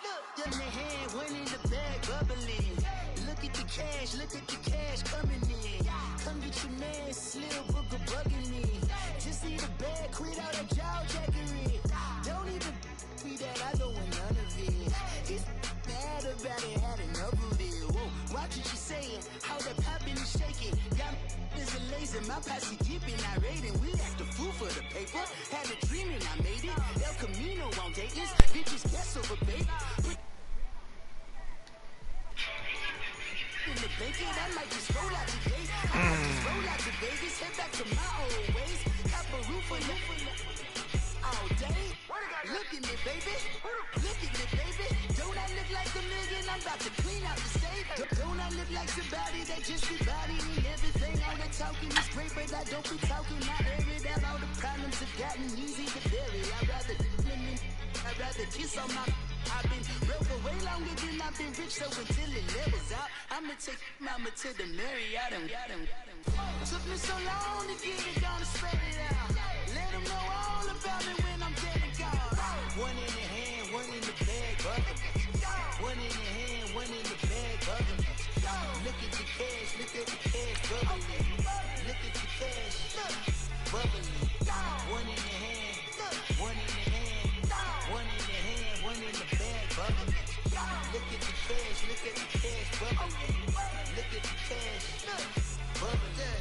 Look in the hand, one in the bag, bubbling. Look at the cash coming in. Come get your man, Slim Booker bugging me. Just see the bag, quit out that jaw jackery. Don't even be that, I don't want none of it. He's mad about it, had enough of it. Whoa, watch what you saying, how that poppin' and shaking. Got is a laser, my posse dipping, I raiding. We act a fool for the paper. Had a dream and I made it. El Camino on Dayton's, bitches guess over bait. In the bacon, I might just roll out today. I might just roll out to Vegas, head back to my old ways. Have a roof all day. Look at me, baby. Look at me, baby. Don't I look like a million? I'm about to clean out the state. Don't I look like somebody that just be bodying everything? All the talking is great, but I don't be talking. I air it out. All the problems have gotten easy to bury. I'd rather kiss on my. I've been broke for way longer than I've been rich, so until it levels out, I'ma take mama to the Marriott and took me so long to get it down and spread it out. Let them know all about me when I'm dead and gone. One in the hand, one in the bag, bugging. One in the hand, one in the bag, bugging. Look at the cash, bubbling. Look at the cash, bubbling. One in the hand, one in the hand, one in the hand, one in the bag, bubbling. Look at the cash, bubbling. Look at the cash, bubbling.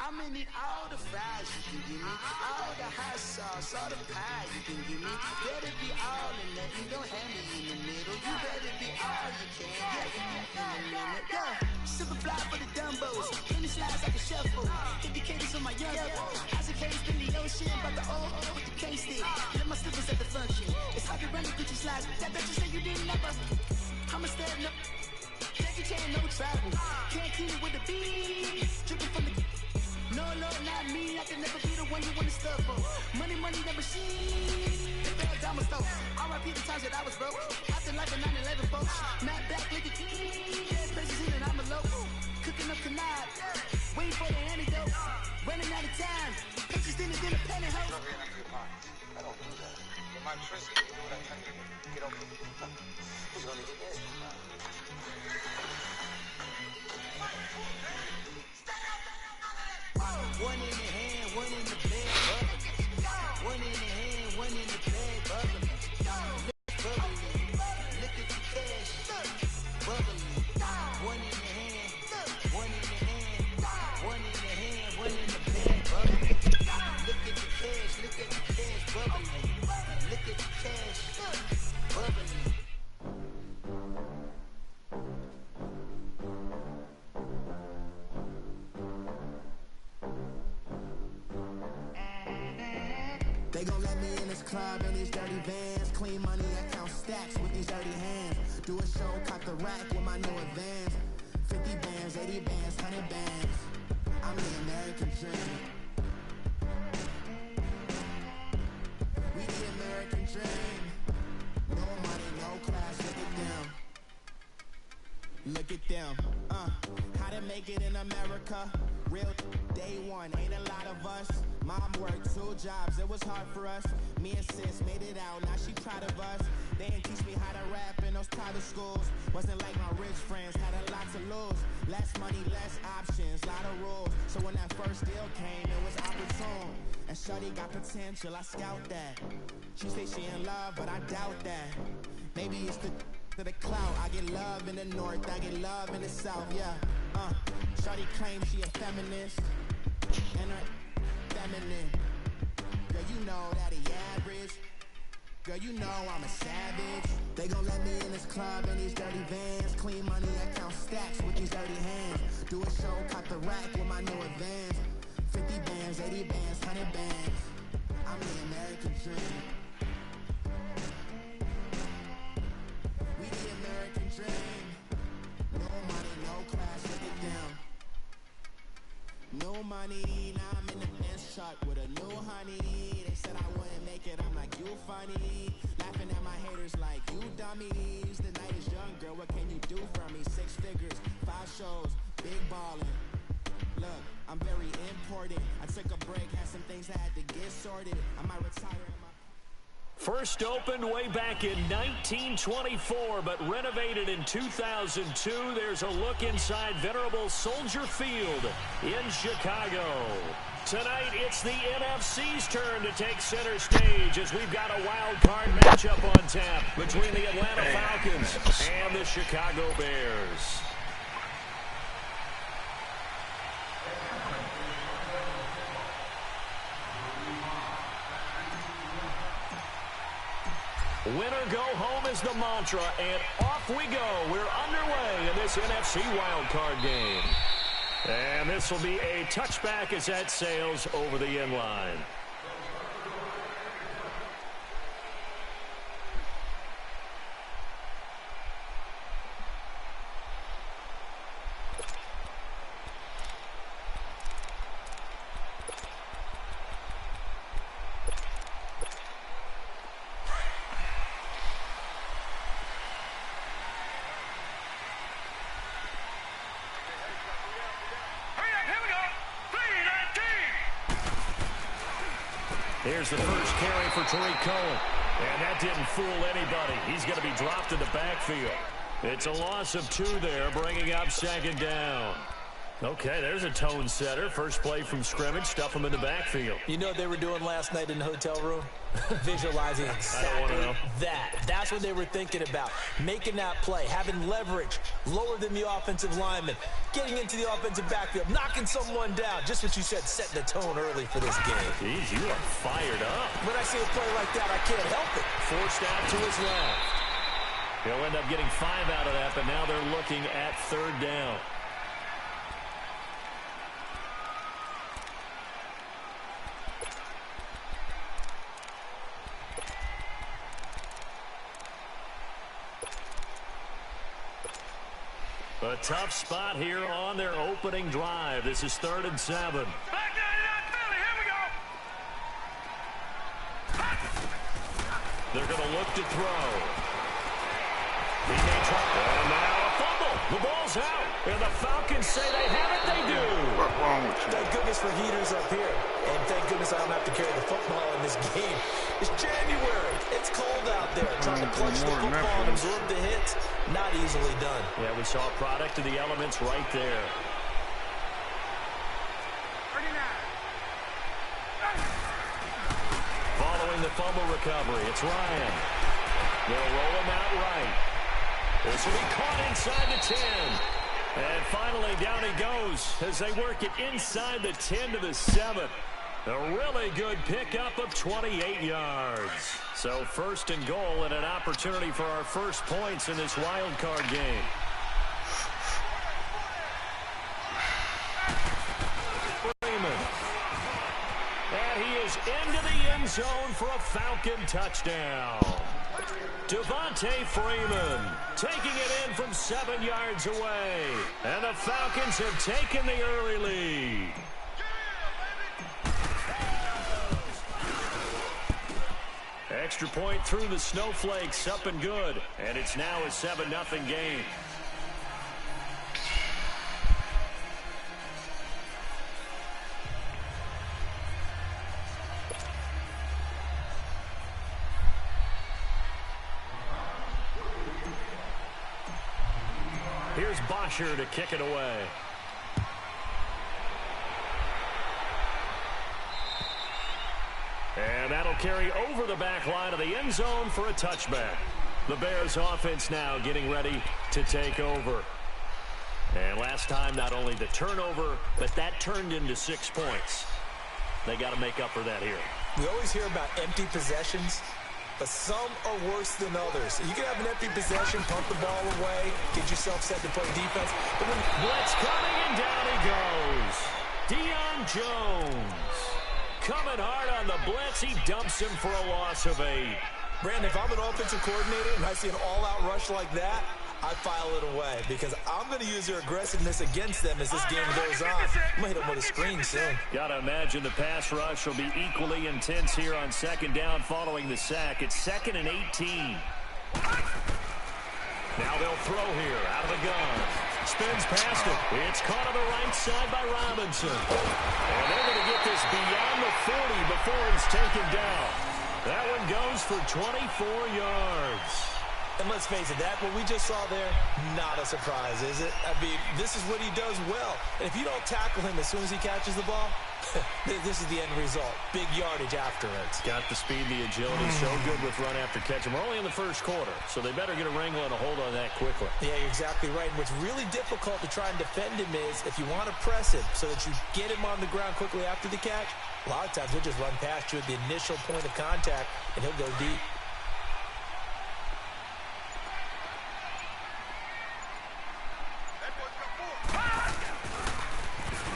I'm in it, all the fries you can give me, all the hot sauce, all the pie you can give me. Better be all or nothing, don't have me in the middle. You better be all you can get in a minute. Super fly for the dumbos, penny slides like a shuffle. Indicators on my young eyes and case in the ocean, but the old with the case stick. Let my slippers at the function. It's hard to run the Gucci slides. That bet you say you didn't never. I'ma stand up. Jackie Chan, no travel. Can't clean it with the beat. Dripping from the. No, not me. I can never be the one you want to stuff for. Money, the machine. The bad diamonds though. R.I.P. the times that I was broke. Acting like a 9/11 folks. Not back, look at dead places in and I'm a local. Cooking up tonight. Waiting for the antidote. Running out of time. Pictures in a penny hoe. I don't do that. But my tricks, you know what I tell you? Get over it. Who's gonna get this? One in the hand, one in the bag, bubbling. One in the hand, one in the bag, bubbling. Look at the cash, bubbling. One in the hand, one in the hand, one in the hand, one in the bag, bubbling. Look at the cash, bubbling. Look at the cash, bubbling. They gon' let me in this club in these dirty vans. Clean money, I count stacks with these dirty hands. Do a show, cut the rack with my new advance. 50 bands, 80 bands, 100 bands. I'm the American dream. We the American dream. No money, no class, look at them. Look at them, how to make it in America. Real day one, ain't a lot of us. Mom worked 2 jobs, it was hard for us. Me and sis made it out, now she proud of us. They didn't teach me how to rap in those private schools. Wasn't like my rich friends, had a lot to lose. Less money, less options, lot of rules. So when that first deal came, it was opportune. And shorty got potential, I scout that. She say she in love, but I doubt that. Maybe it's to the clout. I get love in the north, I get love in the south, yeah. Shorty claims she a feminist, and her feminine. Girl, you know that he average. Girl, you know I'm a savage. They gon' let me in this club in these dirty vans. Clean money, I count stacks with these dirty hands. Do a show, cut the rack with my new advance. 50 bands, 80 bands, 100 bands. I'm the American dream. We the American dream. No money, no class, look at them. No money, now I'm in the Benz truck with a new honey. They said I wouldn't make it, I'm like, you funny. Laughing at my haters like, you dummies. The night is young, girl, what can you do for me? 6 figures, 5 shows, big ballin'. Look, I'm very important. I took a break, had some things I had to get sorted. I might retire. First opened way back in 1924, but renovated in 2002. There's a look inside venerable Soldier Field in Chicago. Tonight, it's the NFC's turn to take center stage as we've got a wild card matchup on tap between the Atlanta Falcons and the Chicago Bears. Winner go home is the mantra, and off we go. We're underway in this NFC wildcard game. And this will be a touchback as that sails over the end line. Here's the first carry for Tariq Cohen. And that didn't fool anybody. He's going to be dropped in the backfield. It's a loss of 2 there, bringing up second down. Okay, there's a tone setter. First play from scrimmage, stuff him in the backfield. You know what they were doing last night in the hotel room? Visualizing exactly that. That's what they were thinking about. Making that play, having leverage, lower than the offensive lineman, getting into the offensive backfield, knocking someone down. Just what you said, setting the tone early for this game. Jeez, you are fired up. When I see a play like that, I can't help it. Forced out to his left. He'll end up getting 5 out of that, but now they're looking at third down. A tough spot here on their opening drive. This is 3rd and 7. They're going to look to throw. He may try. And now a fumble. The ball's out. And the Falcons say they have it. They do. What's wrong with you? Thank goodness for heaters up here. And thank goodness I don't have to carry the football in this game. It's January. It's cold out there. Trying to clutch the football and absorb the hits. Not easily done. Yeah, we saw a product of the elements right there. Following the fumble recovery, it's Ryan. They'll roll him out right. This will be caught inside the 10. And finally, down he goes as they work it inside the 10 to the 7. A really good pickup of 28 yards. So 1st and goal and an opportunity for our first points in this wild card game. Freeman. And he is into the end zone for a Falcon touchdown. Devontae Freeman taking it in from 7 yards away. And the Falcons have taken the early lead. Extra point through the snowflakes, up and good. And it's now a 7-0 game. Here's Bosher to kick it away. And that'll carry over the back line of the end zone for a touchback. The Bears offense now getting ready to take over. And last time, not only the turnover, but that turned into 6 points. They got to make up for that here. We always hear about empty possessions, but some are worse than others. You can have an empty possession, pump the ball away, get yourself set to play defense. But when blitz coming, and down he goes. Deion Jones coming hard on the blitz. He dumps him for a loss of 8. Brandon, if I'm an offensive coordinator and I see an all-out rush like that, I file it away because I'm going to use their aggressiveness against them as this game goes on. I'm going to hit them with a screen soon. Got to imagine the pass rush will be equally intense here on 2nd down following the sack. It's 2nd and 18. Now they'll throw here out of the gun. Spins past it. It's caught on the right side by Robinson. And they're going to get this beyond the 40 before he's taken down. That one goes for 24 yards. And let's face it, that what we just saw there, not a surprise, is it? I mean, this is what he does well. And if you don't tackle him as soon as he catches the ball, this is the end result. Big yardage afterwards. Got the speed, the agility, so good with run after catch. And we're only in the first quarter, so they better get a wrangle and a hold on that quickly. Yeah, you're exactly right. And what's really difficult to try and defend him is if you want to press him so that you get him on the ground quickly after the catch, a lot of times he'll just run past you at the initial point of contact, and he'll go deep.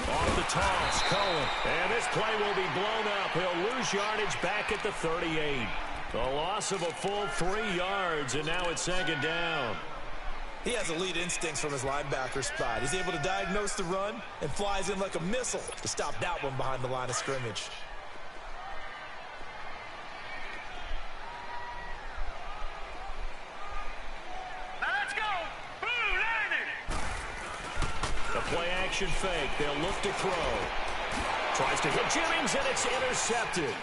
Off the toss, Cohen. And this play will be blown up. He'll lose yardage back at the 38. A loss of a full 3 yards, and now it's second down. He has elite instincts from his linebacker spot. He's able to diagnose the run and flies in like a missile to stop that one behind the line of scrimmage. Play action fake. They'll look to throw. Tries to hit Jennings, and it's intercepted.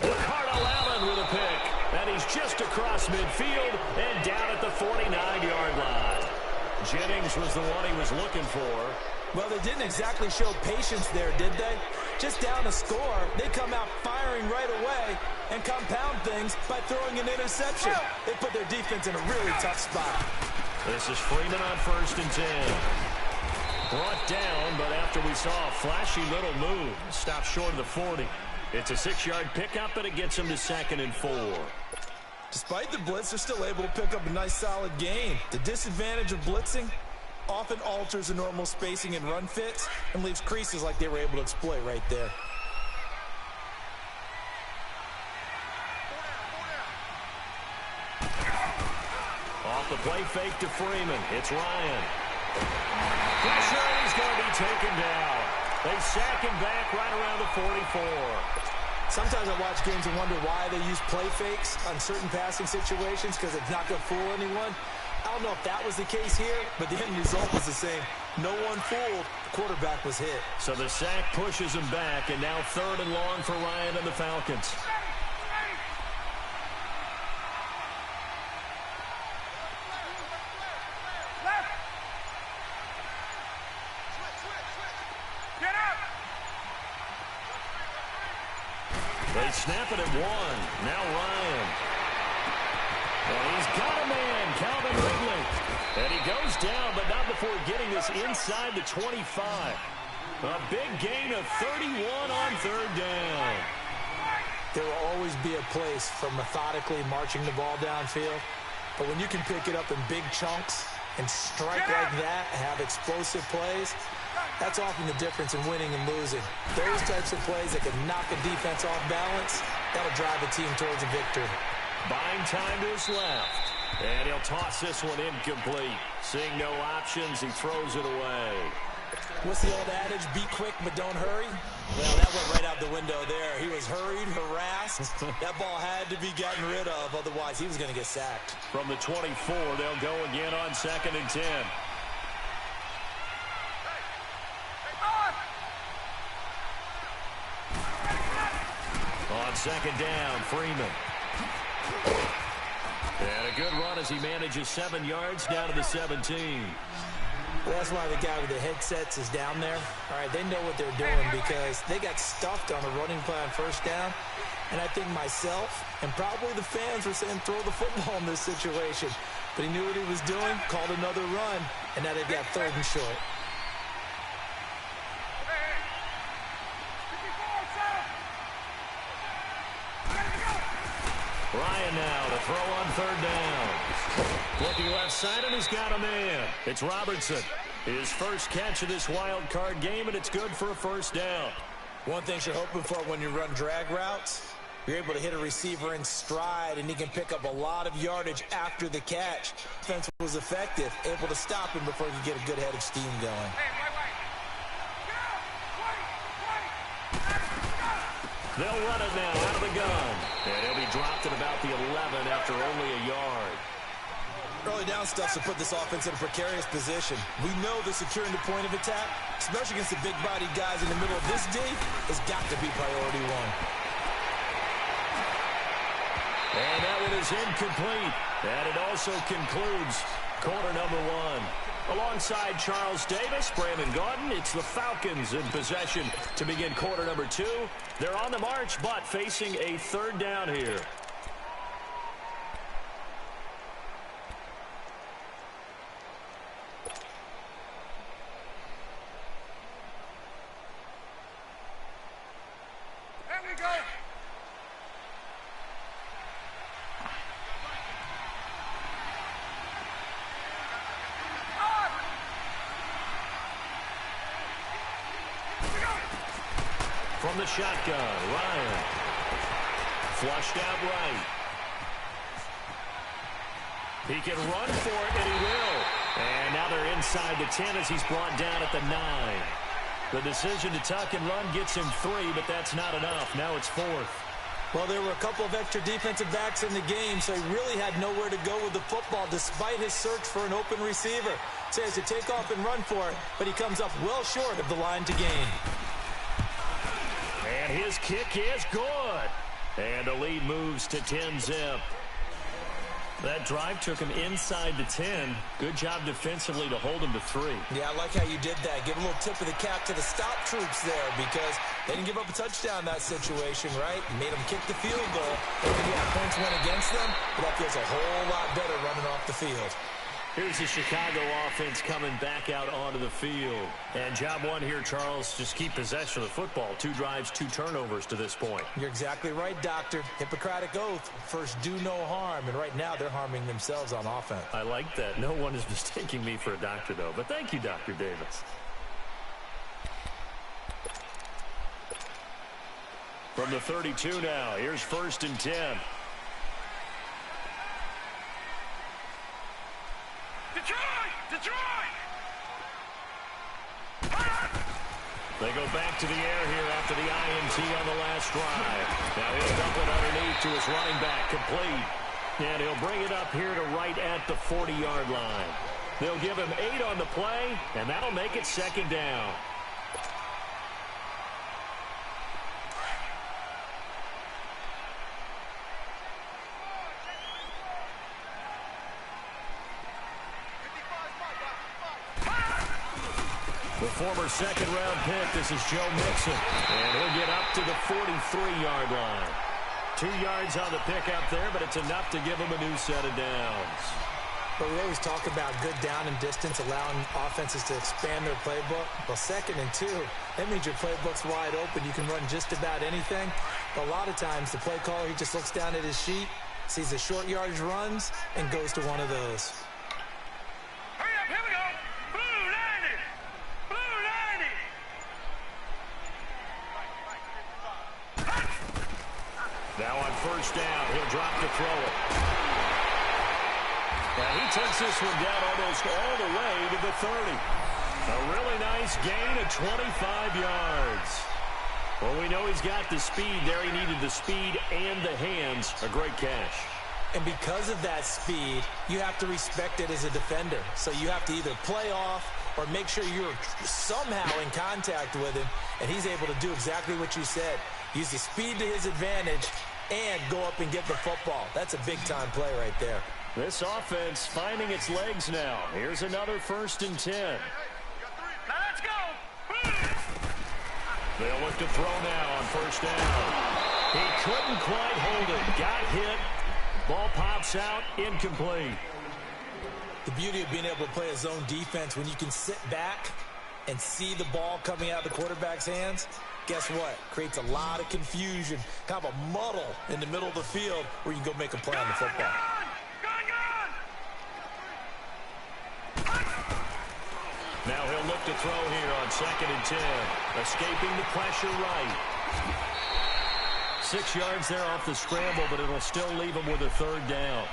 Ricardo Allen with a pick. And he's just across midfield and down at the 49-yard line. Jennings was the one he was looking for. Well, they didn't exactly show patience there, did they? Just down a score, they come out firing right away and compound things by throwing an interception. They put their defense in a really tough spot. This is Freeman on 1st and 10. Brought down, but after we saw a flashy little move, stopped short of the 40. It's a 6-yard pickup, and it gets him to 2nd and 4. Despite the blitz, they're still able to pick up a nice solid gain. The disadvantage of blitzing often alters the normal spacing and run fits and leaves creases like they were able to exploit right there. Off the play fake to Freeman. It's Ryan. Pressure, he's going to be taken down. They sack him back right around the 44. Sometimes I watch games and wonder why they use play fakes on certain passing situations because it's not going to fool anyone. I don't know if that was the case here, but the end result was the same. No one fooled. The quarterback was hit. So the sack pushes him back, and now 3rd and long for Ryan and the Falcons. They snap it at 1. Now Ryan. And he's got a man, Calvin Ridley. And he goes down, but not before getting this inside the 25. A big gain of 31 on 3rd down. There will always be a place for methodically marching the ball downfield. But when you can pick it up in big chunks and strike like that, have explosive plays, that's often the difference in winning and losing. Those types of plays that can knock a defense off balance, that'll drive a team towards a victory. Buying time to his left. And he'll toss this one incomplete. Seeing no options, he throws it away. What's the old adage? Be quick, but don't hurry? Well, that went right out the window there. He was hurried, harassed. That ball had to be gotten rid of, otherwise he was going to get sacked. From the 24, they'll go again on 2nd and 10. On 2nd down, Freeman. And a good run as he manages 7 yards down to the 17. Well, that's why the guy with the headsets is down there. All right, they know what they're doing because they got stuffed on the running play on 1st down. And I think myself and probably the fans were saying throw the football in this situation. But he knew what he was doing, called another run, and now they've got 3rd and short. Ryan now to throw on 3rd down. Looking left side, and he's got a man. It's Robertson. His first catch of this wild card game, and it's good for a 1st down. One thing you're hoping for when you run drag routes, you're able to hit a receiver in stride, and he can pick up a lot of yardage after the catch. Defense was effective, able to stop him before he could get a good head of steam going. They'll run it now out of the gun. And he'll be dropped at about the 11 after only a yard. Early down stuff to put this offense in a precarious position. We know the securing the point of attack, especially against the big-bodied guys in the middle of this D, has got to be priority one. And that one is incomplete. And it also concludes quarter number one. Alongside Charles Davis, Brandon Gaudin, it's the Falcons in possession to begin quarter number two. They're on the march, but facing a third down here. From the shotgun, Ryan. Flushed out right. He can run for it, and he will. And now they're inside the 10 as he's brought down at the 9. The decision to tuck and run gets him 3, but that's not enough. Now it's 4th. Well, there were a couple of extra defensive backs in the game, so he really had nowhere to go with the football despite his search for an open receiver. So he has to take off and run for it, but he comes up well short of the line to gain. And his kick is good. And the lead moves to 10-zip. That drive took him inside the 10. Good job defensively to hold him to 3. Yeah, I like how you did that. Give a little tip of the cap to the stop troops there because they didn't give up a touchdown in that situation, right? Made them kick the field goal. And points went against them, but that feels a whole lot better running off the field. Here's the Chicago offense coming back out onto the field. And job one here, Charles, just keep possession of the football. 2 drives, 2 turnovers to this point. You're exactly right, Doctor. Hippocratic oath. First, do no harm. And right now, they're harming themselves on offense. I like that. No one is mistaking me for a doctor, though. But thank you, Dr. Davis. From the 32 now, here's 1st and 10. Detroit! They go back to the air here after the INT on the last drive. Now he'll dump it underneath to his running back, complete. And he'll bring it up here to right at the 40-yard line. They'll give him 8 on the play, and that'll make it 2nd down. The former 2nd-round pick, this is Joe Mixon. And he'll get up to the 43-yard line. 2 yards on the pickup there, but it's enough to give him a new set of downs. But we always talk about good down and distance, allowing offenses to expand their playbook. Well, 2nd and 2, that means your playbook's wide open. You can run just about anything. But a lot of times, the play caller, he just looks down at his sheet, sees the short yardage runs, and goes to one of those. Hurry up, here we go. Blue 90. Now on 1st down, he'll drop to throw it. And he takes this one down almost all the way to the 30. A really nice gain of 25 yards. Well, we know he's got the speed there. He needed the speed and the hands. A great catch. And because of that speed, you have to respect it as a defender. So you have to either play off or make sure you're somehow in contact with him, and he's able to do exactly what you said. Use the speed to his advantage and go up and get the football. That's a big-time play right there. This offense finding its legs now. Here's another 1st and 10. Now let's go. They'll look to throw now on 1st down. He couldn't quite hold it. Got hit. Ball pops out. Incomplete. The beauty of being able to play a zone defense when you can sit back and see the ball coming out of the quarterback's hands, guess what? Creates a lot of confusion, kind of a muddle in the middle of the field where you can go make a play on the football. Now he'll look to throw here on 2nd and 10. Escaping the pressure right. 6 yards there off the scramble, but it'll still leave him with a 3rd down.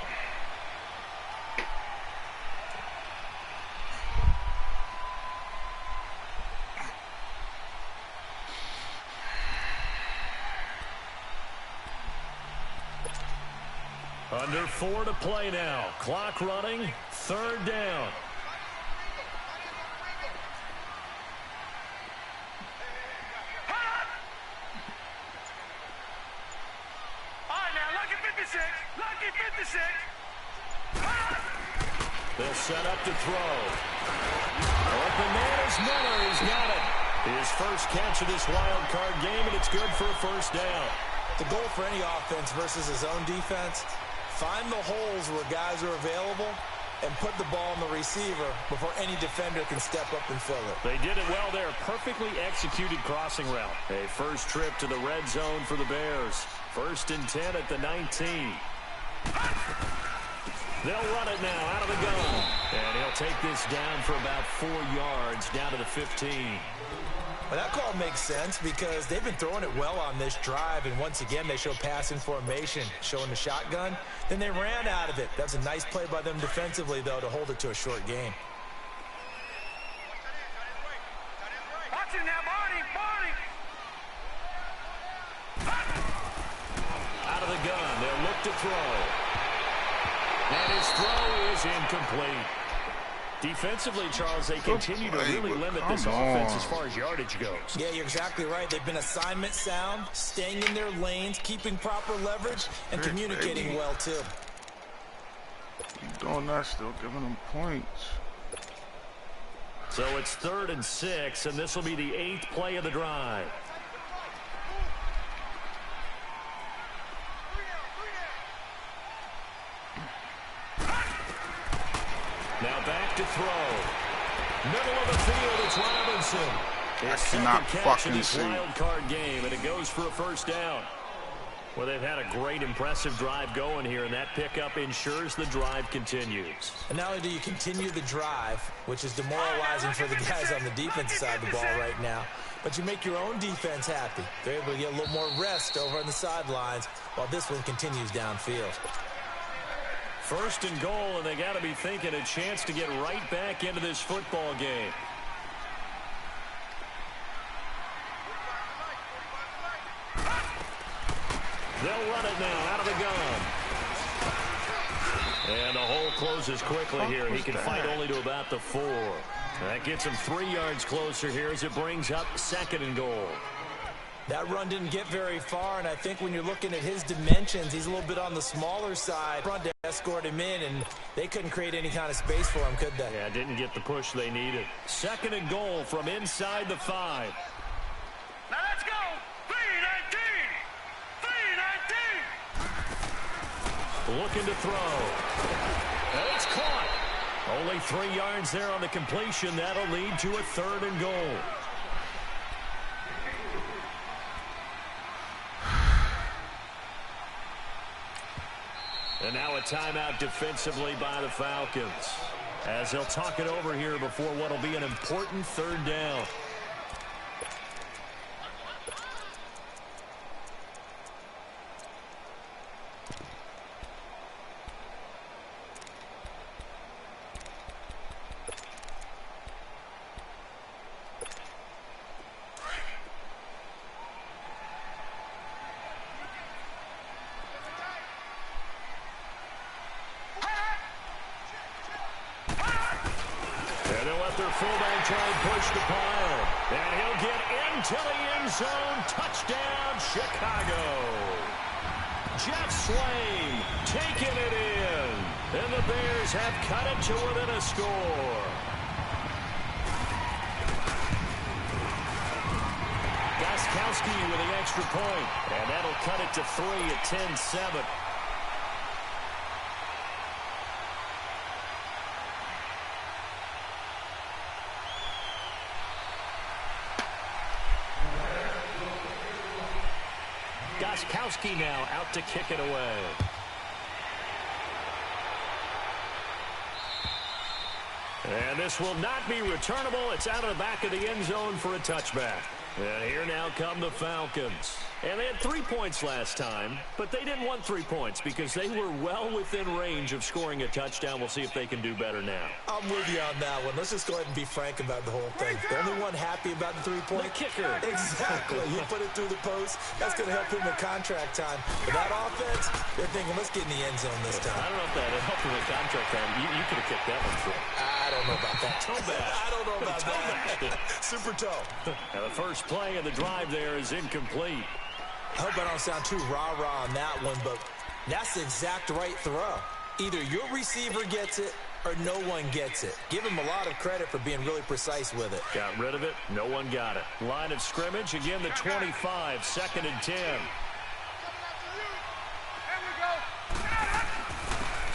Under 4 to play now. Clock running. 3rd down. Lucky 56. They'll set up to throw. Open man is Miller. He's got it. His first catch of this wild card game, and it's good for a 1st down. The goal for any offense versus his own defense, find the holes where guys are available and put the ball in the receiver before any defender can step up and fill it. They did it well there. Perfectly executed crossing route. A first trip to the red zone for the Bears. 1st and 10 at the 19. They'll run it now out of the gun. And he'll take this down for about 4 yards down to the 15. Well, that call makes sense because they've been throwing it well on this drive, and once again they show passing formation, showing the shotgun. Then they ran out of it. That's a nice play by them defensively, though, to hold it to a short gain. Watch it now, Barney. Out of the gun, they'll look to throw. And his throw is incomplete. Defensively, Charles, they continue to really limit this offense as far as yardage goes. Yeah, you're exactly right. They've been assignment sound, staying in their lanes, keeping proper leverage, and communicating well, too. Keep doing that, still giving them points. So it's 3rd and 6, and this will be the 8th play of the drive. Now back to throw. Middle of the field, it's Robinson. His second catch in this wild card game, and it goes for a 1st down. Well, they've had a great, impressive drive going here, and that pickup ensures the drive continues. And not only do you continue the drive, which is demoralizing for the guys on the defensive side of the ball right now, but you make your own defense happy. They're able to get a little more rest over on the sidelines while this one continues downfield. 1st and goal, and they got to be thinking a chance to get right back into this football game. They'll run it now out of the gun. And the hole closes quickly here. He can fight only to about the 4. That gets him 3 yards closer here as it brings up 2nd and goal. That run didn't get very far, and I think when you're looking at his dimensions, he's a little bit on the smaller side. Run to escort him in, and they couldn't create any kind of space for him, could they? Yeah, didn't get the push they needed. 2nd and goal from inside the 5. Now let's go. 3-19. Looking to throw. And it's caught. Only 3 yards there on the completion. That'll lead to a 3rd and goal. And now a timeout defensively by the Falcons, as they'll talk it over here before what will be an important 3rd down. Fullback trying to push the pile. And he'll get into the end zone. Touchdown, Chicago. Jeff Swain taking it in. And the Bears have cut it to within a score. Gostkowski with the extra point. And that'll cut it to 3 at 10-7. Gostkowski now out to kick it away. And this will not be returnable. It's out of the back of the end zone for a touchback. And here now come the Falcons. And they had 3 points last time, but they didn't want 3 points because they were well within range of scoring a touchdown. We'll see if they can do better now. I'm with you on that one. Let's just go ahead and be frank about the whole thing. The only one happy about the 3-point? The kicker. Exactly. You put it through the post. That's going to help him with contract time. But that offense, they're thinking, let's get in the end zone this time. I don't know if that helped him with contract time. You could have kicked that one through. I don't know about that. Toe bad. I don't know about that. Super toe. Now the first play of the drive there is incomplete. I hope I don't sound too rah-rah on that one, but that's the exact right throw. Either your receiver gets it or no one gets it. Give him a lot of credit for being really precise with it. Got rid of it. No one got it. Line of scrimmage. Again, the 25. 2nd and 10.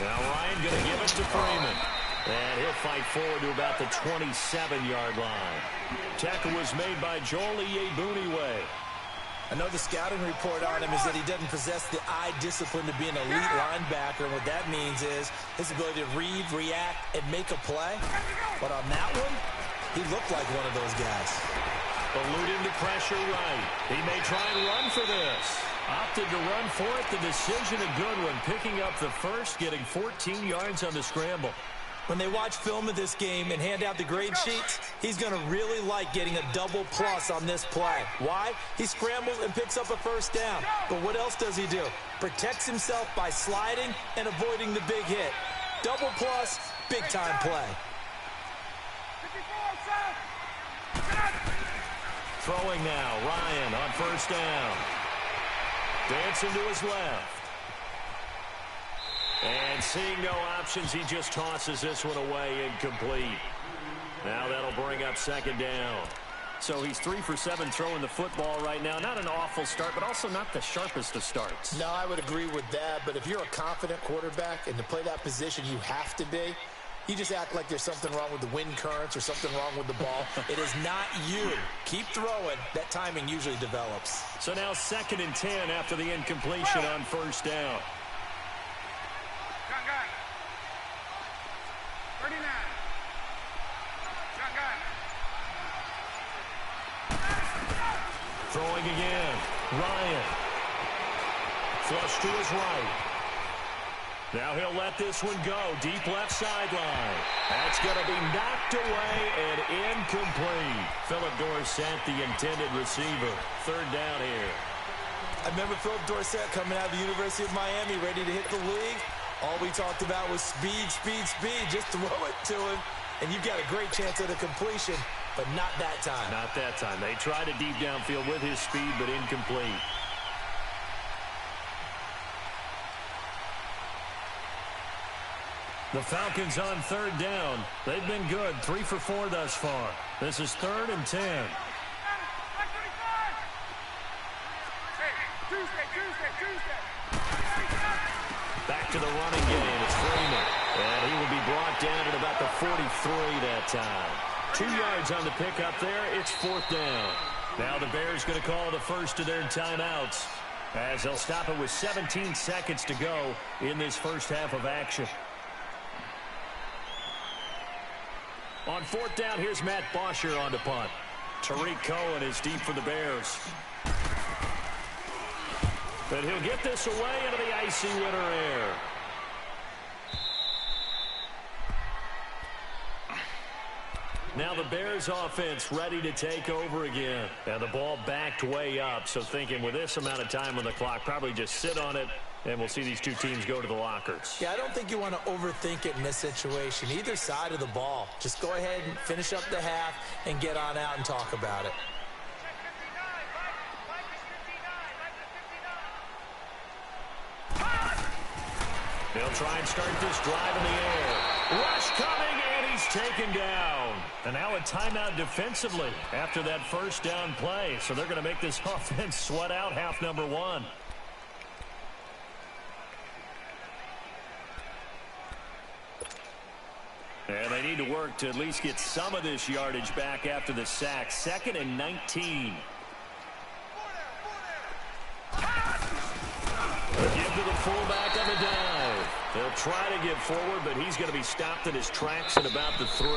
Now Ryan going to give it to Freeman. And he'll fight forward to about the 27-yard line. Tackle was made by Joel Iyiegbuniwe. I know the scouting report on him is that he doesn't possess the eye discipline to be an elite linebacker. And what that means is his ability to read, react, and make a play. But on that one, he looked like one of those guys. Alluding to pressure right. He may try and run for this. Opted to run for it. The decision a good one. Picking up the first, getting 14 yards on the scramble. When they watch film of this game and hand out the grade sheets, he's going to really like getting a double plus on this play. Why? He scrambles and picks up a first down. But what else does he do? Protects himself by sliding and avoiding the big hit. Double plus, big time play. Throwing now, Ryan on first down. Dancing to his left. And seeing no options, he just tosses this one away, incomplete. Now that'll bring up 2nd down. So he's 3 for 7 throwing the football right now. Not an awful start, but also not the sharpest of starts. No, I would agree with that. But if you're a confident quarterback and to play that position, you have to be. You just act like there's something wrong with the wind currents or something wrong with the ball. It is not you. Keep throwing. That timing usually develops. So now 2nd and 10 after the incompletion on first down. Throwing again. Ryan. Flush to his right. Now he'll let this one go. Deep left sideline. That's going to be knocked away and incomplete. Philip Dorsett, the intended receiver. 3rd down here. I remember Philip Dorsett coming out of the University of Miami, ready to hit the league. All we talked about was speed, speed, speed. Just throw it to him, and you've got a great chance at a completion. But not that time. Not that time. They tried a deep downfield with his speed, but incomplete. The Falcons on 3rd down. They've been good. 3 for 4 thus far. This is 3rd and 10. Back to the running game. It's Freeman. And he will be brought down at about the 43 that time. 2 yards on the pickup there. It's 4th down. Now the Bears going to call the first of their timeouts as they'll stop it with 17 seconds to go in this first half of action. On 4th down, here's Matt Bosher on the punt. Tariq Cohen is deep for the Bears. But he'll get this away into the icy winter air. Now the Bears offense ready to take over again. Now the ball backed way up, so thinking with this amount of time on the clock, probably just sit on it, and we'll see these two teams go to the lockers. Yeah, I don't think you want to overthink it in this situation. Either side of the ball. Just go ahead and finish up the half and get on out and talk about it. They'll try and start this drive in the air. Rush coming, and he's taken down. And now a timeout defensively after that first down play. So they're going to make this offense sweat out half number 1. And they need to work to at least get some of this yardage back after the sack. 2nd and 19. Give to the fullback on the dive. They'll try to get forward, but he's going to be stopped in his tracks at about the 3.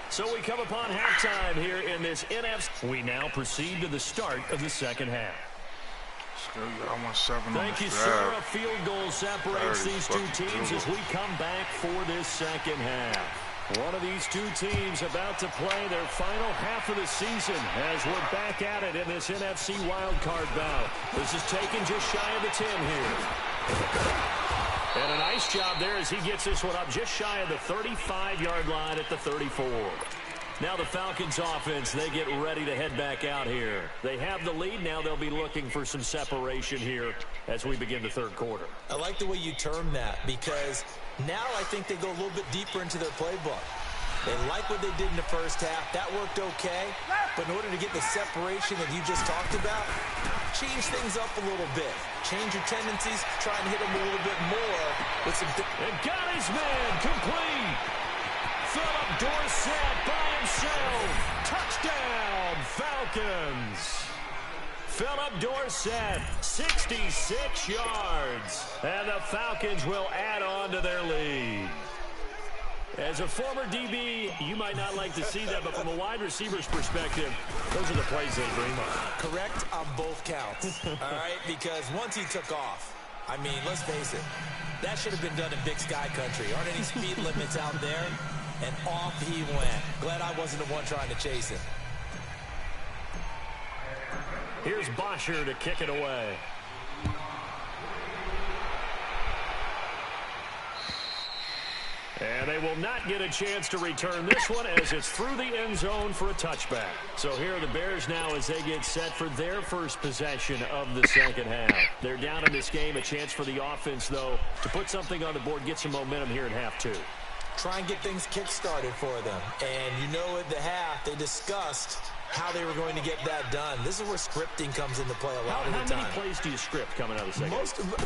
So we come upon halftime here in this NFC. We now proceed to the start of the second half. Still got 1-7 Thank you, sir. A field goal separates these two teams as we come back for this second half. One of these two teams about to play their final half of the season as we're back at it in this NFC wildcard bout. This is taken just shy of the 10 here. And a nice job there as he gets this one up just shy of the 35-yard line at the 34. Now the Falcons offense, they get ready to head back out here. They have the lead. Now they'll be looking for some separation here as we begin the third quarter. I like the way you term that because now I think they go a little bit deeper into their playbook. They like what they did in the first half. That worked okay. But in order to get the separation that you just talked about, change things up a little bit. Change your tendencies. Try and hit them a little bit more with some... And got his man complete. Philip Dorsett by himself. Touchdown, Falcons. Philip Dorsett, 66 yards. And the Falcons will add on to their lead. As a former DB, you might not like to see that, but from a wide receiver's perspective, those are the plays they dream of. Correct on both counts, all right? Because once he took off, I mean, let's face it, that should have been done in Big Sky country. Aren't any speed limits out there? And off he went. Glad I wasn't the one trying to chase him. Here's Bosher to kick it away. And they will not get a chance to return this one as it's through the end zone for a touchback. So here are the Bears now as they get set for their first possession of the second half. They're down in this game. A chance for the offense, though, to put something on the board, get some momentum here in half two. Try and get things kick-started for them. And you know at the half, they discussed how they were going to get that done. This is where scripting comes into play a lot of the time. How many plays do you script coming out of the second?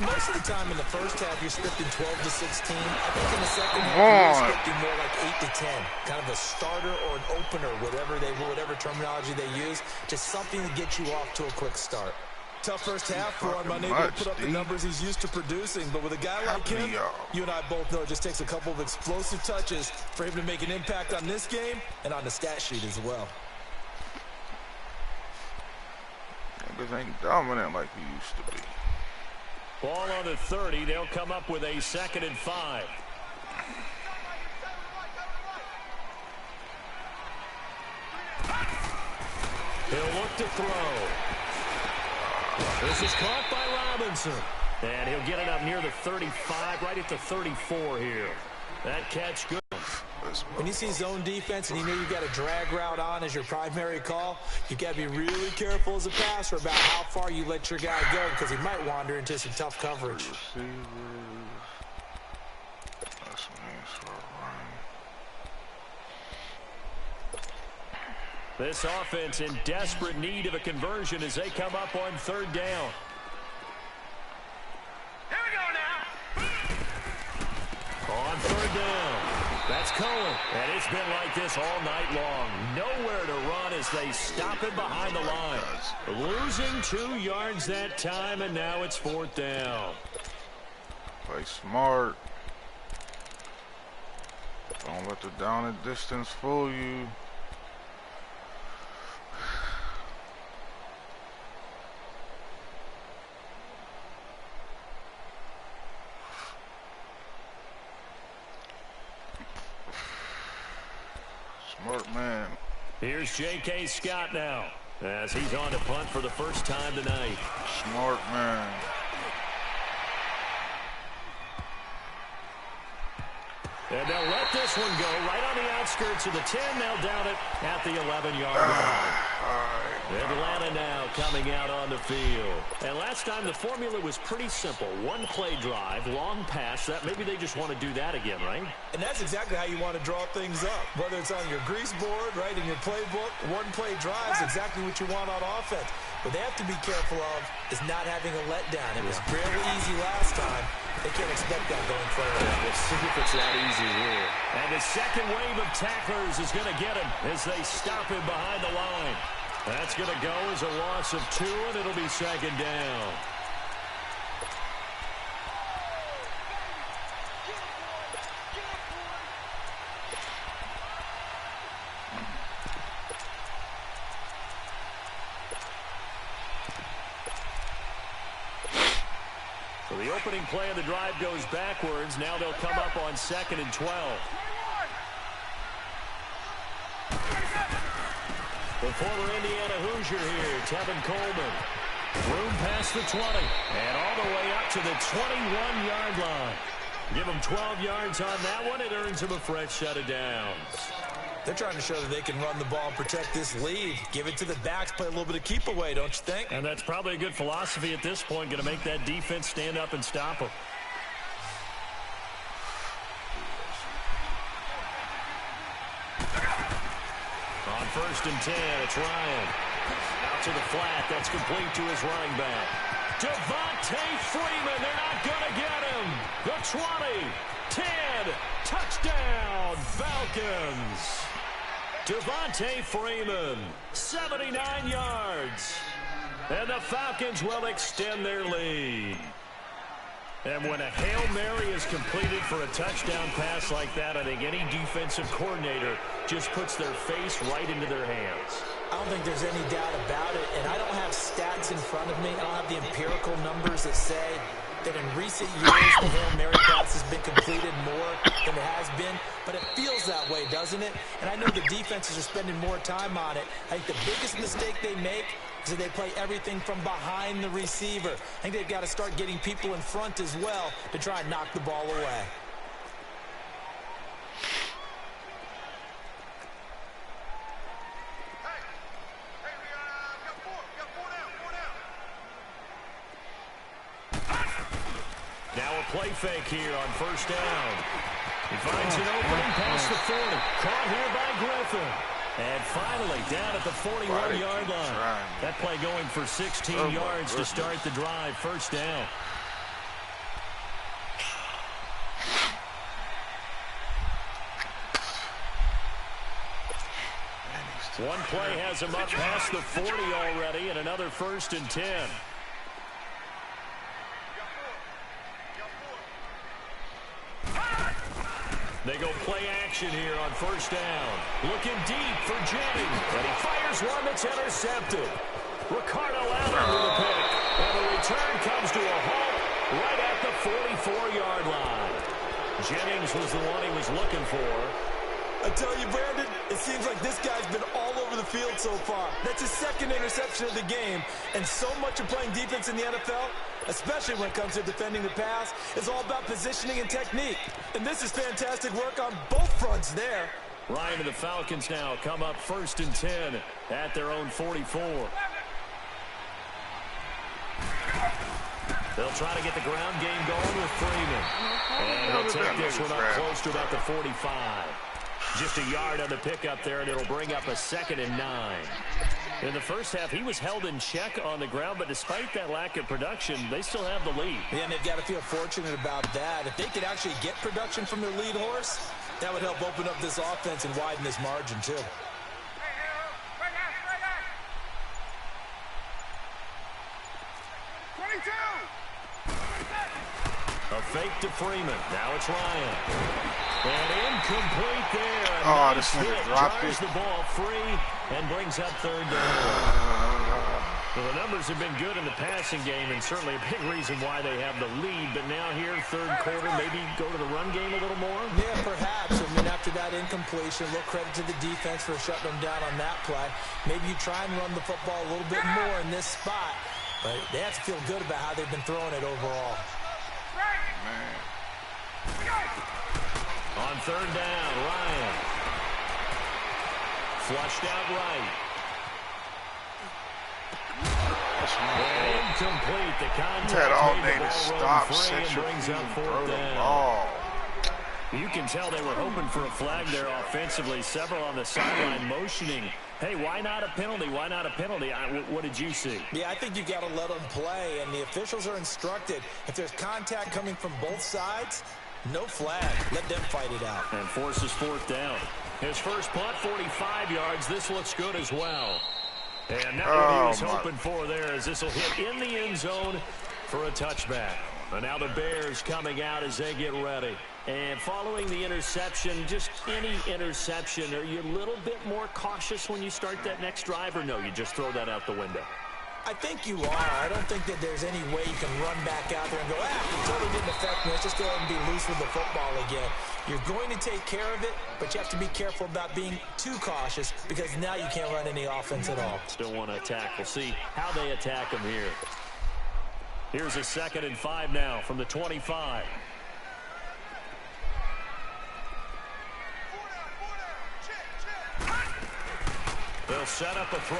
Most of the time in the first half, you're scripting 12 to 16. I think in the second half, you're scripting more like 8 to 10. Kind of a starter or an opener, whatever terminology they use. Just something to get you off to a quick start. Tough first half for him, unable to put up the numbers he's used to producing. But with a guy like him, you and I both know it just takes a couple of explosive touches for him to make an impact on this game and on the stat sheet as well. This ain't dominant like he used to be. Ball on the 30. They'll come up with a 2nd and 5. He'll look to throw. This is caught by Robinson. And he'll get it up near the 35, right at the 34 here. That catch good. When you see zone defense and you know you've got a drag route on as your primary call, you got to be really careful as a passer about how far you let your guy go because he might wander into some tough coverage. This offense in desperate need of a conversion as they come up on 3rd down. Here we go now. On 3rd down. That's Cohen. And it's been like this all night long. Nowhere to run as they stop it behind the line. Losing 2 yards that time, and now it's 4th down. Play smart. Don't let the down and distance fool you. Smart man. Here's J.K. Scott now as he's on to punt for the first time tonight. Smart man. And they'll let this one go right on the outskirts of the 10. They'll down it at the 11-yard line. Atlanta now coming out on the field. And last time the formula was pretty simple. 1 play drive, long pass. That maybe they just want to do that again, right? And that's exactly how you want to draw things up. Whether it's on your grease board, right, in your playbook, 1 play drive is exactly what you want on offense. What they have to be careful of is not having a letdown. It was fairly easy last time. They can't expect that going forward. Let's see if it's that easy here. And the second wave of tacklers is going to get him as they stop him behind the line. That's going to go as a loss of 2, and it'll be 2nd down. So the opening play of the drive goes backwards. Now they'll come up on 2nd and 12. The former Indiana Hoosier here, Tevin Coleman. Room past the 20. And all the way up to the 21-yard line. Give him 12 yards on that one. It earns him a fresh set of downs. They're trying to show that they can run the ball and protect this lead. Give it to the backs, play a little bit of keep away, don't you think? And that's probably a good philosophy at this point, going to make that defense stand up and stop them. On 1st and 10, it's Ryan. Out to the flat, that's complete to his running back. Devontae Freeman, they're not going to get him. The 20, 10, touchdown, Falcons. Devontae Freeman, 79 yards. And the Falcons will extend their lead. And when a Hail Mary is completed for a touchdown pass like that, I think any defensive coordinator just puts their face right into their hands. I don't think there's any doubt about it, and I don't have stats in front of me. I don't have the empirical numbers that say that in recent years the Hail Mary pass has been completed more than it has been, but it feels that way, doesn't it? And I know the defenses are spending more time on it. I think the biggest mistake they make is that they play everything from behind the receiver. I think they've got to start getting people in front as well to try and knock the ball away. Now a play fake here on 1st down. He finds an opening past the 40. Caught here by Griffin. And finally down at the 41-yard line. That play going for 16 yards to start the drive. 1st down. One play has him up past the 40 already, and another 1st and 10. They go play action here on 1st down. Looking deep for Jennings. And he fires one that's intercepted. Ricardo Allen with a pick. And the return comes to a halt right at the 44-yard line. Jennings was the one he was looking for. I tell you, Brandon, it seems like this guy's been all over the field so far. That's his 2nd interception of the game. And so much of playing defense in the NFL, especially when it comes to defending the pass, is all about positioning and technique. And this is fantastic work on both fronts there. Ryan and the Falcons now come up 1st and 10 at their own 44. They'll try to get the ground game going with Freeman. And he'll take this one up close to about the 45. Just a yard on the pickup there, and it'll bring up a 2nd and 9. In the first half, he was held in check on the ground, but despite that lack of production, they still have the lead. Yeah, and they've got to feel fortunate about that. If they could actually get production from their lead horse, that would help open up this offense and widen this margin, too. A fake to Freeman. Now it's Ryan. And incomplete there. Oh, nice this nigga hit. dropped Drives it. the ball free and brings up 3rd down. Well, the numbers have been good in the passing game, and certainly a big reason why they have the lead. But now here, 3rd quarter, maybe go to the run game a little more? Yeah, perhaps. I mean, after that incompletion, a little credit to the defense for shutting them down on that play. Maybe you try and run the football a little bit more in this spot. But they have to feel good about how they've been throwing it overall. Man. On 3rd down, Ryan. Flushed out right. And incomplete. The contact Had all made day the to ball stop, run free set and your brings feet, up throw 4th the down. ball. You can tell they were hoping for a flag there offensively. Several on the sideline motioning. Hey, why not a penalty? Why not a penalty? What did you see? Yeah, I think you've got to let them play, and the officials are instructed. If there's contact coming from both sides, no flag. Let them fight it out. And forces 4th down. His first punt, 45 yards. This looks good as well. And not what he was hoping for there, as this will hit in the end zone for a touchback. And now the Bears coming out as they get ready. And following the interception, just any interception, are you a little bit more cautious when you start that next drive, or no, you just throw that out the window? I think you are. I don't think that there's any way you can run back out there and go, it totally didn't affect me. Let's just go ahead and be loose with the football again. You're going to take care of it, but you have to be careful about being too cautious because now you can't run any offense at all. Still want to attack. We'll see how they attack him here. Here's a 2nd and 5 now from the 25. They'll set up a throw.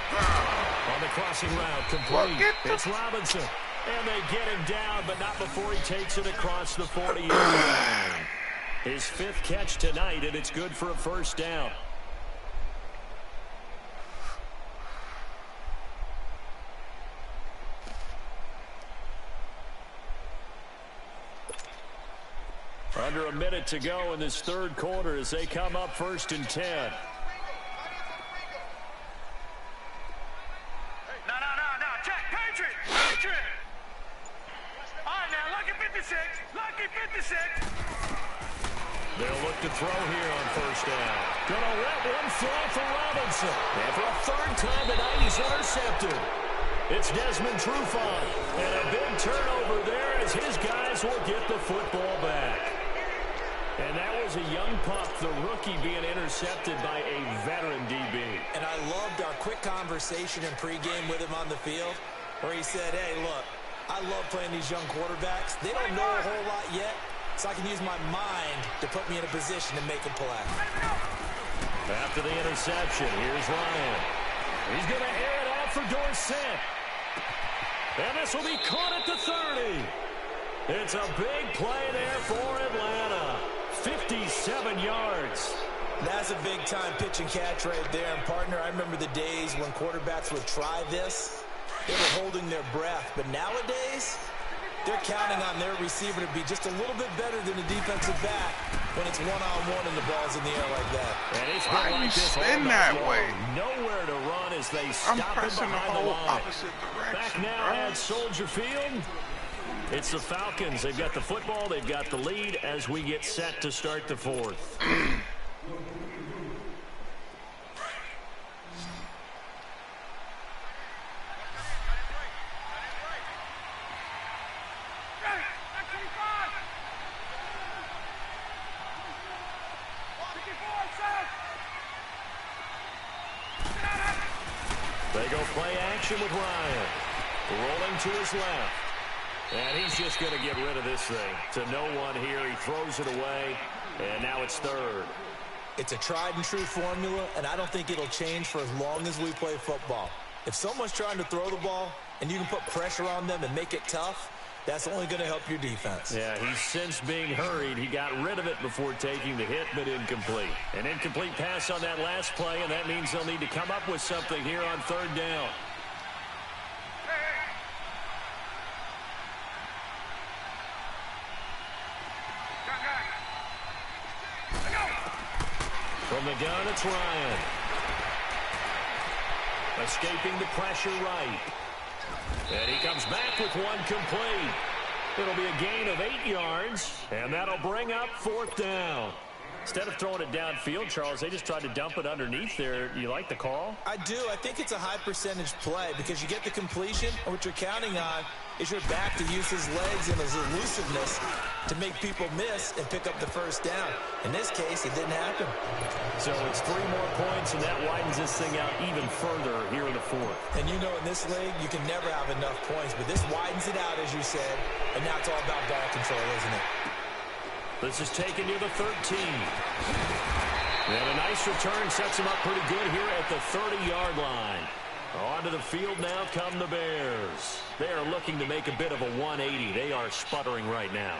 On the crossing route, complete. It's Robinson. And they get him down, but not before he takes it across the 40-yard line. His 5th catch tonight, and it's good for a first down. Under a minute to go in this 3rd quarter as they come up 1st and 10. No. Check. Patriot. All right, now, lucky 56. They'll look to throw here on 1st down. Gonna let one fly for Robinson. And for a 3rd time tonight, he's intercepted. It's Desmond Trufant. And a big turnover there as his guys will get the football back. And that was a young pup, the rookie, being intercepted by a veteran DB. And I loved our quick conversation in pregame with him on the field where he said, hey, look, I love playing these young quarterbacks. They don't know a whole lot yet, so I can use my mind to put me in a position to make a play. After the interception, here's Ryan. He's going to air it out for Dorsett. And this will be caught at the 30. It's a big play there for Atlanta. 57 yards. That's a big-time pitch and catch right there. And, partner, I remember the days when quarterbacks would try this. They were holding their breath. But nowadays, they're counting on their receiver to be just a little bit better than the defensive back when it's one-on-one and the ball's in the air like that. And it's been like this all night long. Nowhere to run as they stop him behind the line. Back now at Soldier Field. It's the Falcons. They've got the football. They've got the lead as we get set to start the 4th. They go play action with Ryan. Rolling to his left. And he's just going to get rid of this thing. To no one here. He throws it away. And now it's 3rd. It's a tried-and-true formula, and I don't think it'll change for as long as we play football. If someone's trying to throw the ball and you can put pressure on them and make it tough, that's only going to help your defense. Yeah, he's since being hurried. He got rid of it before taking the hit, but incomplete. An incomplete pass on that last play, and that means they'll need to come up with something here on 3rd down. From the gun, it's Ryan. Escaping the pressure right. And he comes back with one complete. It'll be a gain of 8 yards, and that'll bring up 4th down. Instead of throwing it downfield, Charles, they just tried to dump it underneath there. You like the call? I do. I think it's a high-percentage play because you get the completion, and what you're counting on is your back to use his legs and his elusiveness to make people miss and pick up the 1st down. In this case, it didn't happen. So it's 3 more points, and that widens this thing out even further here in the 4th. And you know in this league, you can never have enough points, but this widens it out, as you said, and now it's all about ball control, isn't it? This is taken near the 13. And a nice return sets him up pretty good here at the 30-yard line. Onto the field now come the Bears. They are looking to make a bit of a 180. They are sputtering right now.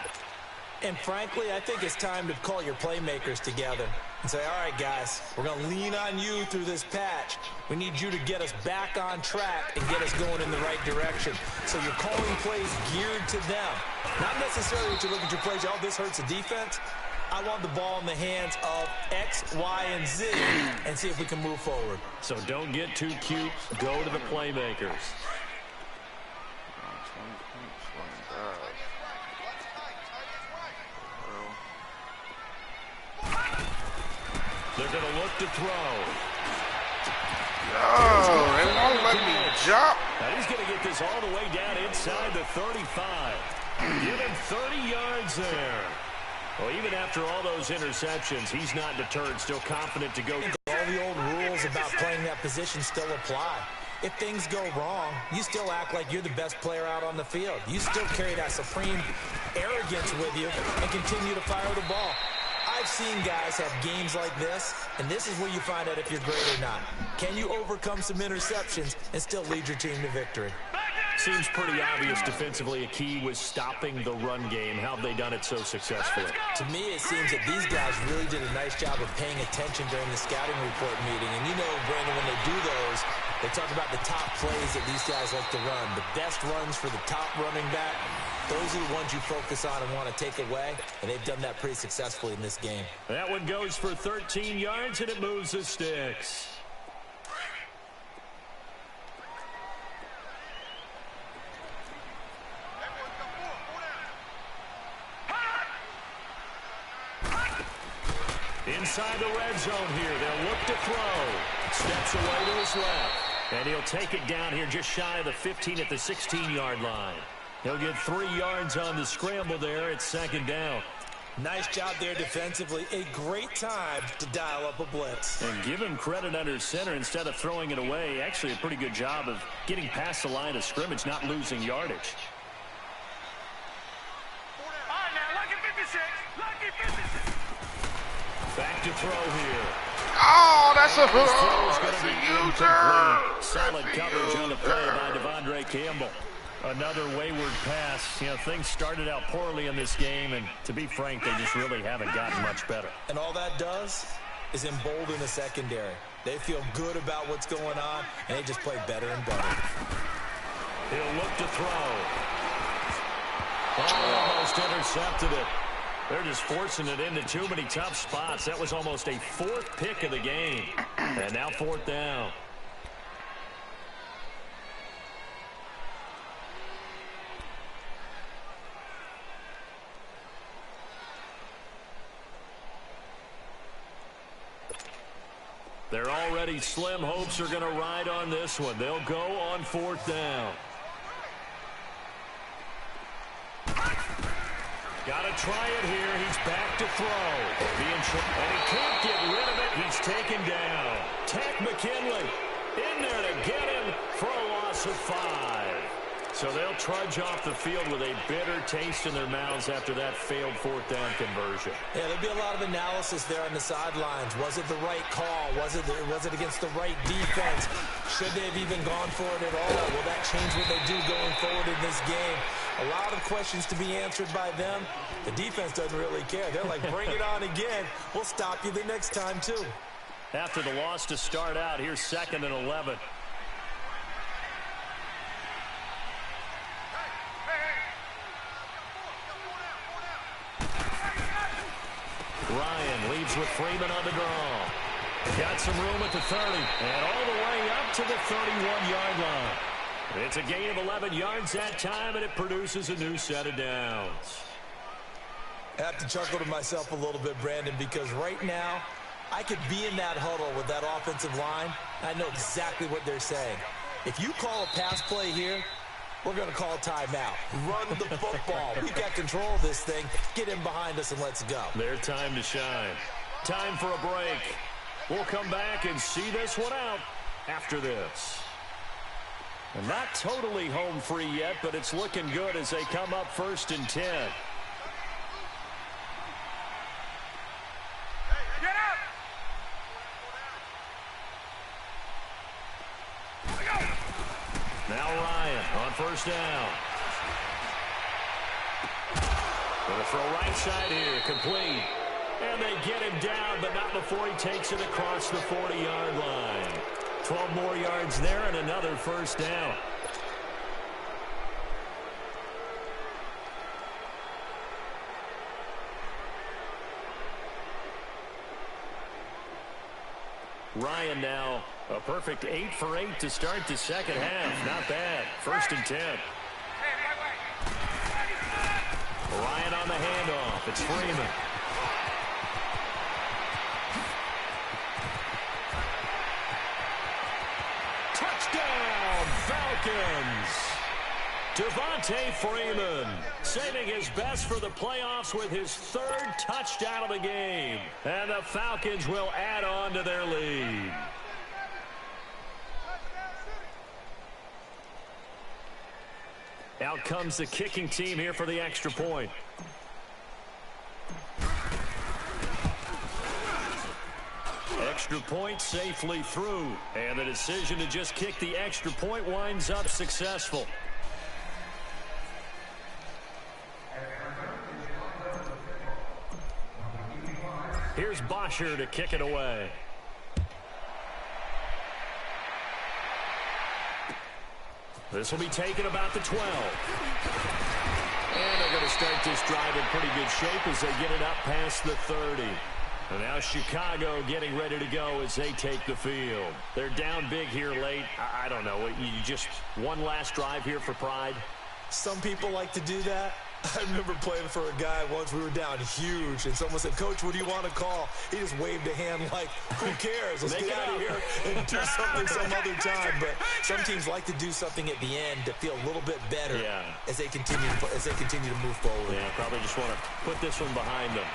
And frankly, I think it's time to call your playmakers together and say, all right, guys, we're going to lean on you through this patch. We need you to get us back on track and get us going in the right direction. So you're calling plays geared to them. Not necessarily that you look at your plays, oh, this hurts the defense. I want the ball in the hands of X, Y, and Z and see if we can move forward. So don't get too cute. Go to the playmakers. They're going to look to throw. Oh, they won't let me jump. Now he's going to get this all the way down inside the 35. Give him 30 yards there. Well, even after all those interceptions, he's not deterred, still confident to go. All the old rules about playing that position still apply. If things go wrong, you still act like you're the best player out on the field. You still carry that supreme arrogance with you and continue to fire the ball. I've seen guys have games like this, and this is where you find out if you're great or not. Can you overcome some interceptions and still lead your team to victory? Seems pretty obvious defensively a key was stopping the run game. How have they done it so successfully? To me, it seems that these guys really did a nice job of paying attention during the scouting report meeting. And you know, Brandon, when they do those, they talk about the top plays that these guys like to run. The best runs for the top running back, those are the ones you focus on and want to take away. And they've done that pretty successfully in this game. That one goes for 13 yards, and it moves the sticks. Inside the red zone here. They'll look to throw. Steps away to his left. And he'll take it down here just shy of the 15 at the 16-yard line. He'll get 3 yards on the scramble there. It's second down. Nice job there defensively. A great time to dial up a blitz. And give him credit under center instead of throwing it away. Actually, a pretty good job of getting past the line of scrimmage, not losing yardage. All right, now, lucky 56. Lucky 56. Back to throw here. Oh, that's a U-turn. Solid coverage on the play by Devondre Campbell. Another wayward pass. You know, things started out poorly in this game, and to be frank, they just really haven't gotten much better. And all that does is embolden the secondary. They feel good about what's going on, and they just play better and better. He'll look to throw. Almost intercepted it. They're just forcing it into too many tough spots. That was almost a 4th pick of the game. And now 4th down. They're already slim. Hopes are going to ride on this one. They'll go on 4th down. Got to try it here. He's back to throw. And he can't get rid of it. He's taken down. Tech McKinley in there to get him for a loss of 5. So they'll trudge off the field with a bitter taste in their mouths after that failed 4th down conversion. Yeah, there'll be a lot of analysis there on the sidelines. Was it the right call? Was it against the right defense? Should they have even gone for it at all? Will that change what they do going forward in this game? A lot of questions to be answered by them. The defense doesn't really care. They're like, bring it on again. We'll stop you the next time, too. After the loss to start out, here's 2nd and 11. Ryan leads with Freeman on the draw. Got some room at the 30 and all the way up to the 31-yard line. It's a gain of 11 yards that time, and it produces a new set of downs. I have to chuckle to myself a little bit, Brandon, because right now I could be in that huddle with that offensive line. I know exactly what they're saying. If you call a pass play here, we're going to call a timeout. Run the football. We've got control of this thing. Get in behind us and let's go. Their time to shine. Time for a break. We'll come back and see this one out after this. And not totally home free yet, but it's looking good as they come up 1st and 10. Get up! Now Ryan on 1st down. Going to throw right side here, complete. And they get him down, but not before he takes it across the 40-yard line. 12 more yards there and another 1st down. Ryan now a perfect 8 for 8 to start the second half. Not bad. 1st and 10. Ryan on the handoff. It's Freeman. Touchdown, Falcons! Devontae Freeman saving his best for the playoffs with his third touchdown of the game. And the Falcons will add on to their lead. Out comes the kicking team here for the extra point. Extra point safely through. And the decision to just kick the extra point winds up successful. Here's Bosher to kick it away. This will be taken about the 12. And they're going to start this drive in pretty good shape as they get it up past the 30. And now Chicago getting ready to go as they take the field. They're down big here late. I don't know. You just one last drive here for Pride? Some people like to do that. I remember playing for a guy once. We were down huge, and someone said, "Coach, what do you want to call?" He just waved a hand like, "Who cares? Let's get out of here and do something some other time." But some teams like to do something at the end to feel a little bit better as they continue to move forward. Yeah, probably just want to put this one behind them.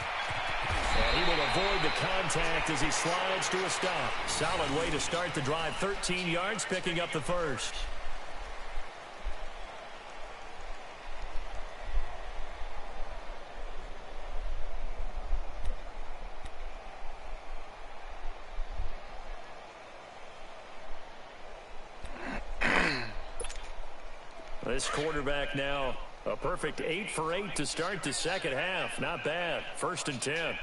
And he will avoid the contact as he slides to a stop. Solid way to start the drive. 13 yards, picking up the first. This quarterback now a perfect 8 for 8 to start the second half. Not bad. 1st and 10.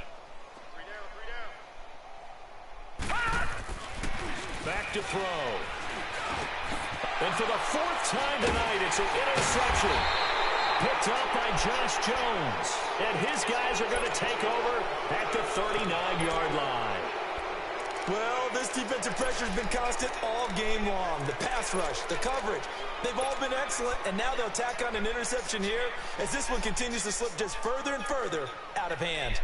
Back to throw. And for the 4th time tonight, it's an interception. Picked up by Josh Jones. And his guys are going to take over at the 39-yard line. Well, this defensive pressure has been constant all game long. The pass rush, the coverage, they've all been excellent, and now they'll tack on an interception here as this one continues to slip just further and further out of hand.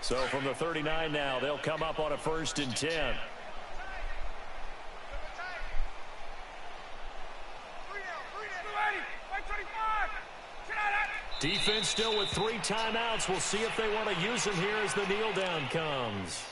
So from the 39 now, they'll come up on a 1st and 10. Defense still with 3 timeouts. We'll see if they want to use them here as the kneel down comes.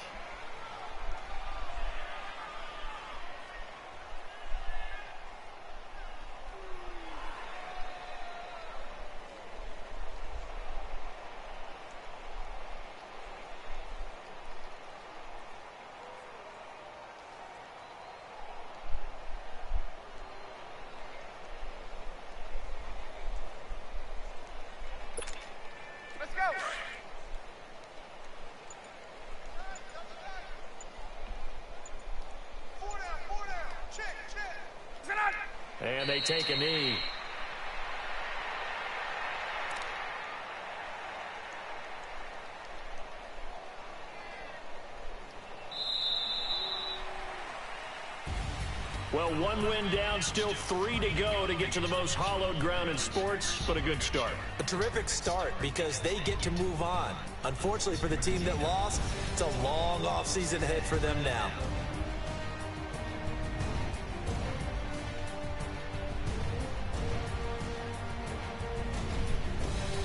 And they take a knee. Well, 1 win down, still 3 to go to get to the most hallowed ground in sports, but a good start. A terrific start because they get to move on. Unfortunately for the team that lost, it's a long offseason ahead for them now.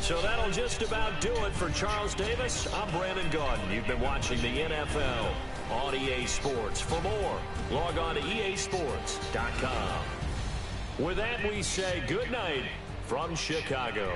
So that'll just about do it for Charles Davis. I'm Brandon Gaudin. You've been watching the NFL on EA Sports. For more, log on to easports.com. With that, we say good night from Chicago.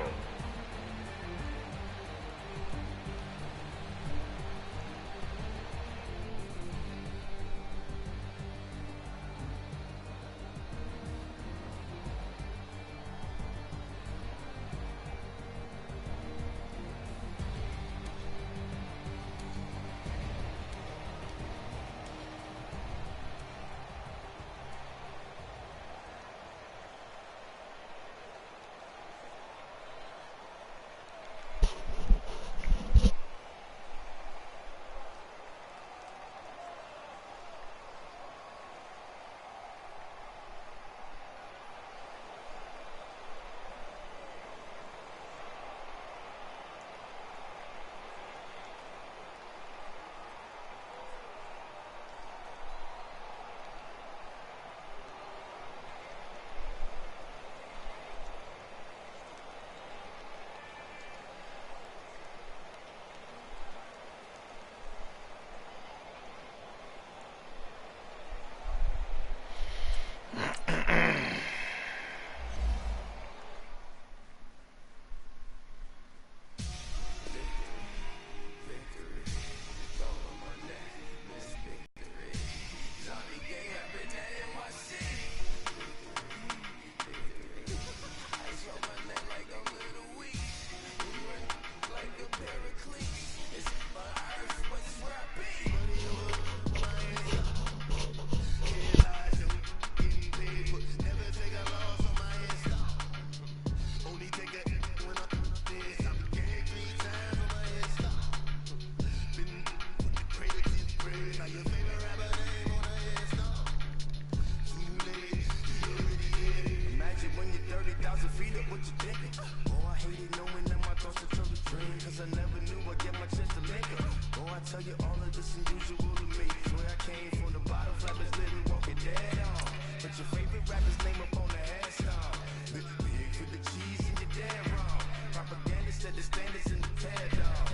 I tell you all of this unusual to me. Swear I came from the bottom, flappers living, walking dead on. Put your favorite rapper's name up on the headstone. Big for the cheese and you're dead wrong. Propaganda set the standards in the TED dog.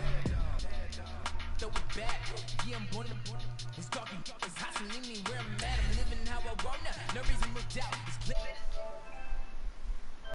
Throw it back, yeah, I'm born to it's talking, it's hustling me where I'm at. I'm living how I want now. No reason to doubt. It's clear.